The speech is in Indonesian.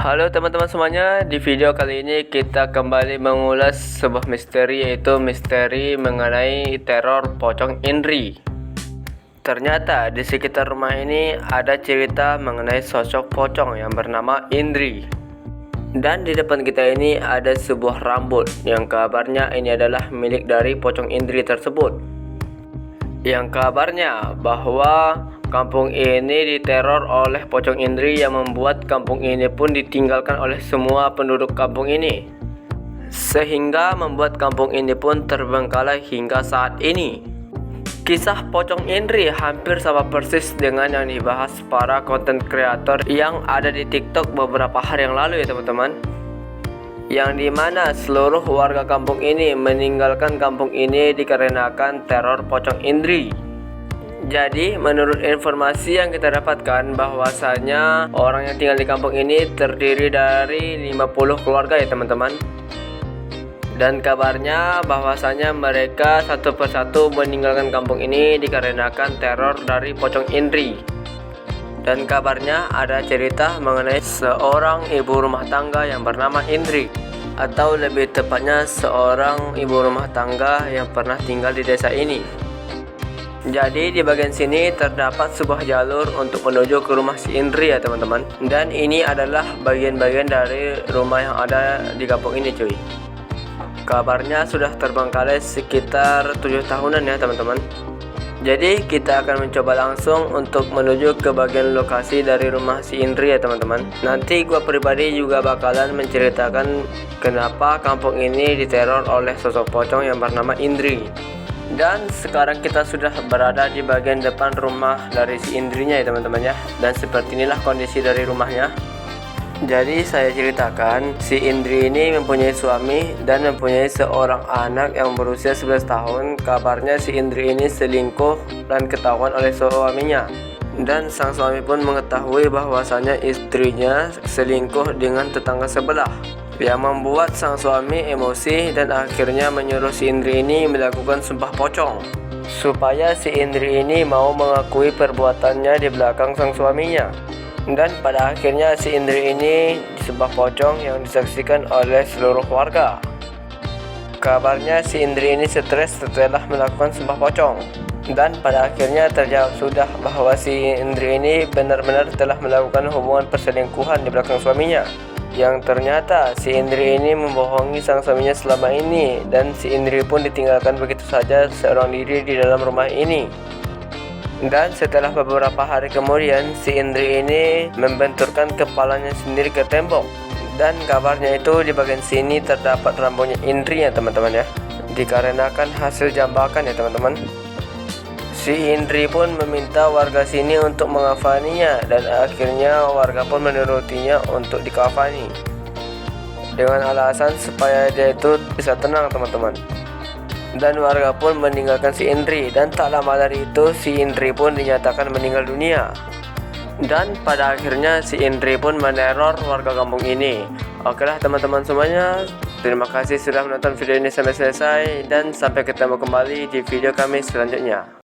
Halo teman-teman semuanya, di video kali ini kita kembali mengulas sebuah misteri, yaitu misteri mengenai teror pocong Indri. Ternyata di sekitar rumah ini ada cerita mengenai sosok pocong yang bernama Indri. Dan di depan kita ini ada sebuah rambut yang kabarnya ini adalah milik dari pocong Indri tersebut. Yang kabarnya bahwa kampung ini diteror oleh pocong Indri yang membuat kampung ini pun ditinggalkan oleh semua penduduk kampung ini, sehingga membuat kampung ini pun terbengkalai hingga saat ini. Kisah pocong Indri hampir sama persis dengan yang dibahas para konten kreator yang ada di TikTok beberapa hari yang lalu ya teman-teman, yang dimana seluruh warga kampung ini meninggalkan kampung ini dikarenakan teror pocong Indri. Jadi menurut informasi yang kita dapatkan bahwasanya orang yang tinggal di kampung ini terdiri dari 50 keluarga ya teman-teman. Dan kabarnya bahwasanya mereka satu persatu meninggalkan kampung ini dikarenakan teror dari pocong Indri. Dan kabarnya ada cerita mengenai seorang ibu rumah tangga yang bernama Indri, atau lebih tepatnya seorang ibu rumah tangga yang pernah tinggal di desa ini. Jadi di bagian sini terdapat sebuah jalur untuk menuju ke rumah si Indri ya teman-teman. Dan ini adalah bagian-bagian dari rumah yang ada di kampung ini cuy. Kabarnya sudah terbengkalai sekitar 7 tahunan ya teman-teman. Jadi kita akan mencoba langsung untuk menuju ke bagian lokasi dari rumah si Indri ya teman-teman. Nanti gua pribadi juga bakalan menceritakan kenapa kampung ini diteror oleh sosok pocong yang bernama Indri. Dan sekarang kita sudah berada di bagian depan rumah dari si Indrinya ya teman-teman ya. Dan seperti inilah kondisi dari rumahnya. Jadi saya ceritakan, si Indri ini mempunyai suami dan mempunyai seorang anak yang berusia 11 tahun. Kabarnya si Indri ini selingkuh dan ketahuan oleh suaminya. Dan sang suami pun mengetahui bahwasanya istrinya selingkuh dengan tetangga sebelah, yang membuat sang suami emosi dan akhirnya menyuruh si Indri ini melakukan sumpah pocong supaya si Indri ini mau mengakui perbuatannya di belakang sang suaminya. Dan pada akhirnya si Indri ini disumpah pocong yang disaksikan oleh seluruh warga. Kabarnya si Indri ini stres setelah melakukan sumpah pocong. Dan pada akhirnya terjawab sudah bahwa si Indri ini benar-benar telah melakukan hubungan perselingkuhan di belakang suaminya. Yang ternyata si Indri ini membohongi sang suaminya selama ini. Dan si Indri pun ditinggalkan begitu saja seorang diri di dalam rumah ini. Dan setelah beberapa hari kemudian, si Indri ini membenturkan kepalanya sendiri ke tembok. Dan kabarnya itu di bagian sini terdapat rambutnya Indri ya teman-teman ya, dikarenakan hasil jambakan ya teman-teman. Si Indri pun meminta warga sini untuk mengafaninya, dan akhirnya warga pun menurutinya untuk dikafani dengan alasan supaya dia itu bisa tenang teman-teman. Dan warga pun meninggalkan si Indri, dan tak lama dari itu si Indri pun dinyatakan meninggal dunia. Dan pada akhirnya si Indri pun meneror warga kampung ini. Okelah teman-teman semuanya, terima kasih sudah menonton video ini sampai selesai, dan sampai ketemu kembali di video kami selanjutnya.